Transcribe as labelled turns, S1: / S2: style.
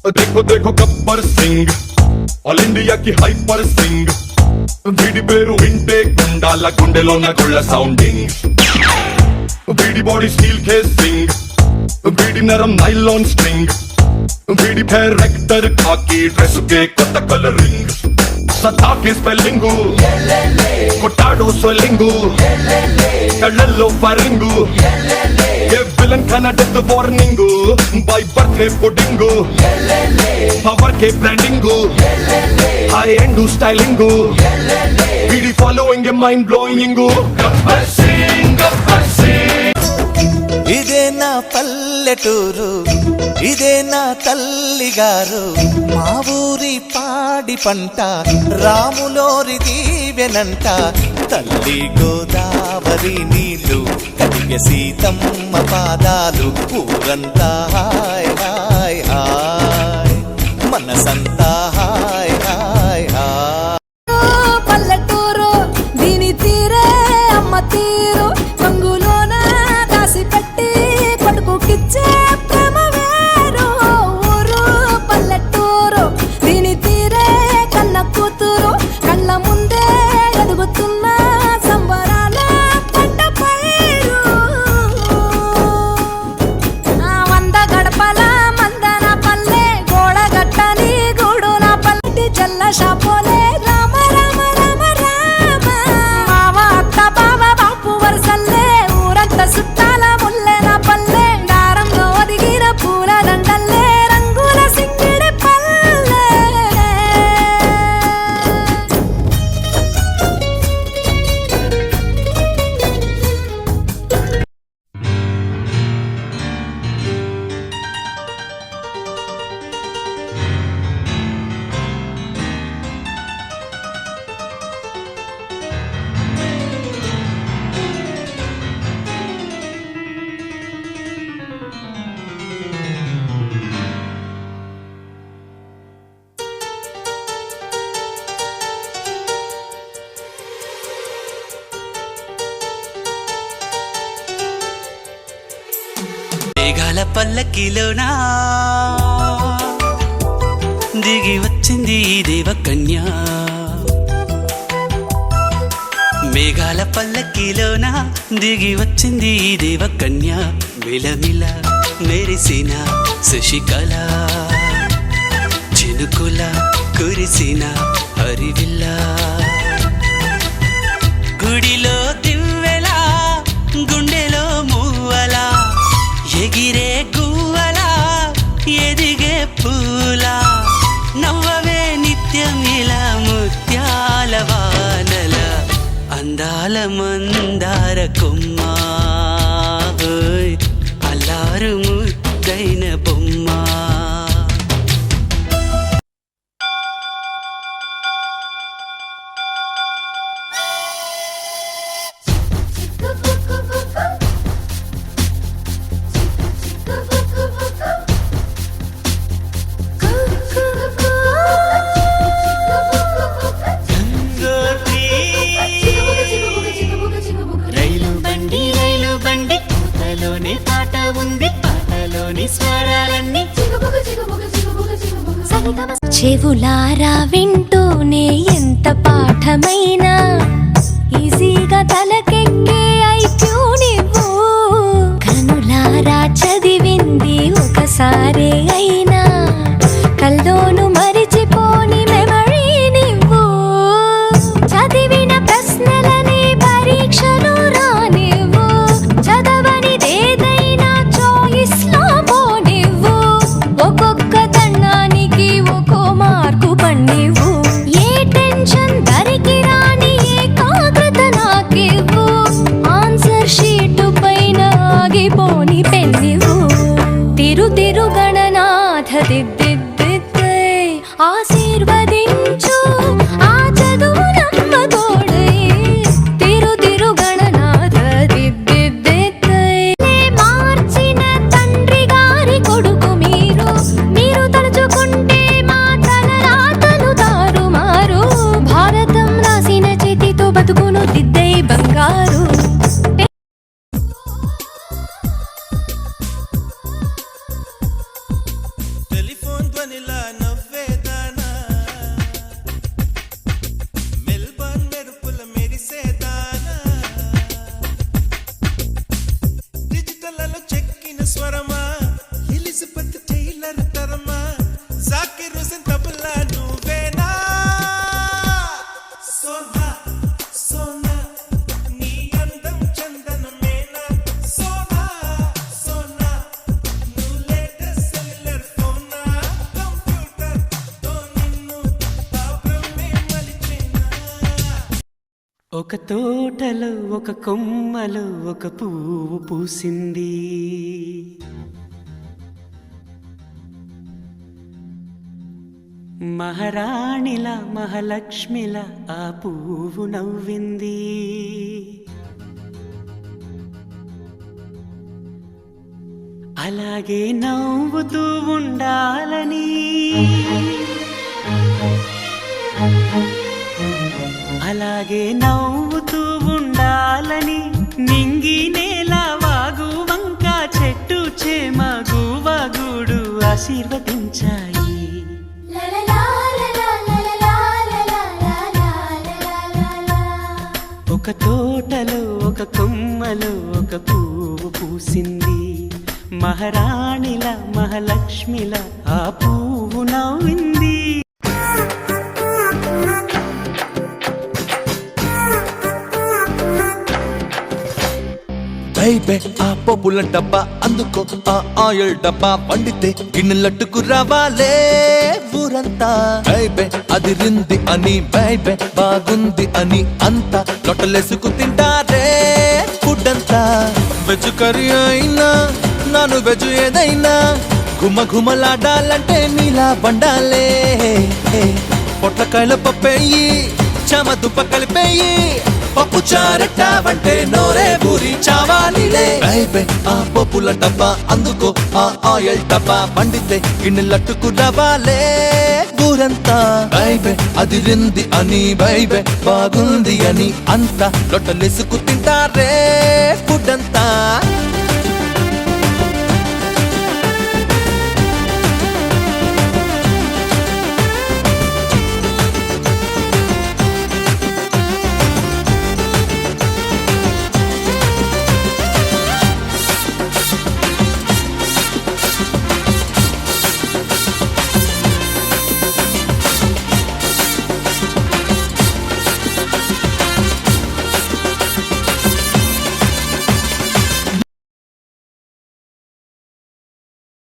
S1: देखो देखो Gabbar Singh all India की हाइपर सिंग వీడి పేరు వింటే గుండాల గుండెలోన గుళ్ళ సౌండింగ్ వీడి బాడీ స్టీల్ కేసింగ్ వీడి నరం నైలాన్ స్ట్రింగ్ వీడి పేర్ రెక్టర్ కాకి డ్రెస్ కే కొత్త కలరింగ్ సతా కే స్పెల్లింగ్ కొట్టాడో స్వెల్లింగ్ కళ్ళల్లో ఫరింగ్ ఏ విలన్ కన death warning by birth pudding power k branding high end styling వీడి ఫాలోయింగ్ ఏ మైండ్ బ్లోయింగ్ గబ్బర్ సింగ్ గబ్బర్ సింగ్
S2: ఇదే నా పల్లెటూరు ఇదే నా తల్లిగారు మా ఊరి పాడి పంట రాములోరి దీవెనంట తల్లి గోదావరి నీళ్ళు కడిగ సీతమ్మ పాదాలు ఊరంతా హాయ్ హాయ్ హాయ్ మనసంతా హాయ్ హాయ్ హాయ్
S3: పల్లెటూరు దీని తీరే అమ్మ తీరు కంగులోన దాసి పెట్టి కొడుకుకిచ్చే ప్రేమ వేరు ఊరు పల్లెటూరు దీని తీరే కన్న కూతురు కళ్ళ ముందే ఎదుగుతున్న సంబరాల పంట పైరు వంద గడపల మందన పల్లె గోడ గట్టని గూడు నా పల్లెటి జల్ల షాపోలే రామ రామ రామ రామ మావ అత్త బావ బాపు వరసల్లే ఊరంతా సుట్టాల ముల్లె నా పల్లె దారంలో ఒదిగిన పూల దండల్లే రంగుల సింగిడి పల్లె
S4: మేఘాల పల్లకిలోనా దిగి వచ్చింది ఈ దేవకన్య మేఘాల పల్లకిలోనా దిగి వచ్చింది ఈ దేవకన్య మిలమిల మెరిసిన శశికళ చినుకుల కురిసిన హరివిల్ల గుడిలో దివ్వెలా గుండెలో మూవలా ఎగిరే గువ్వలా ఎదిగే పూలా నవ్వవే నిత్యం ఇలా ముత్యాల వానల అందాల మందార కొమ్మ అల్లారు ముద్దైన బొమ్మ
S5: రైలు బండి పూతలోనే పాట ఉంది పాటలోని స్వరాలన్నీ
S3: చెవులారా వింటూనే ఎంత పాఠమైనా ఈజీగా తలకెక్కే ఐక్యూ నువ్వు కనులారా చదివింది ఒకసారే అయినా కల్లోను మరిచిపోని మెమరీ నువ్వు చదివిన ప్రశ్నలని పరీక్షలు రానివ్వు చదవనిదేదైనా చాయిస్ లో పోనివ్వు ఒక్కొక్క దండానికి ఒక్కో మార్కు పండివ్వు ఏ టెన్షన్ దరికి రాని ఏకాగ్రత నాకివ్వు ఆన్సర్ షీటు పైన ఆగిపోని పెన్నివ్వు తిరు తిరు గణనాథ దిద్దిద్దిద్దే ఆశీర్వదించు ఆ చదువు నమ్మ తోడై తిరు తిరు గణనాథ దిద్దిద్దిద్దే మార్చిన తండ్రి గారి కొడుకు మీరు తలుచుకుంటే మా తలరాతలు తారుమారు భారతం రాసిన చేతితో బతుకును దిద్దే బంగారు
S2: టెలిఫోన్ ధ్వని
S4: ఒక తోటలో ఒక కొమ్మలో ఒక పువ్వు పూసింది. మహారాణిలా మహాలక్ష్మిలా ఆ పువ్వు నవ్వింది. అలాగే నవ్వుతూ ఉండాలని, అలాగే నవ్వుతూ ఉండాలని నింగి నేల వాగు వంక చెట్టు చేమ గువగూడు ఆశీర్వదించాయి. ఒక తోటలో ఒక కొమ్మలో ఒక పువ్వు పూసింది. మహారాణిల మహాలక్ష్మిల ఆ పువ్వు నవ్వింది.
S2: బైబే ఆ పప్పుల డబ్బా అందుకో ఆ ఆయిల్ డబ్బా పండితే గిన్నెలట్టుకు రావాలే ఊరంతా. బైబే అది రింది అని బైబే బాగుంది అని అంతా లొట్టలేసుకు తింటారే ఫుడ్ అంతా. వెజ్ కర్రీ అయినా నాను వెజ్ ఏదైనా గుమ్మ గుమ్మలాడాలంటే నీలా బండాలే. పొట్లకాయల పప్పేయి చామ దుప్ప కలిపేయి పప్పు చారట్టావంటే నోరే పూరి చావాలిలే. బైబే ఆ పప్పుల డబ్బా అందుకో ఆ ఆయిల్ డబ్బా పండితే గిన్నెలట్టుకు రావాలే ఊరంతా. బైబే అది రింది అని బైబే బాగుంది అని అంతా లొట్టలేసుకు తింటారే ఫుడ్ అంతా.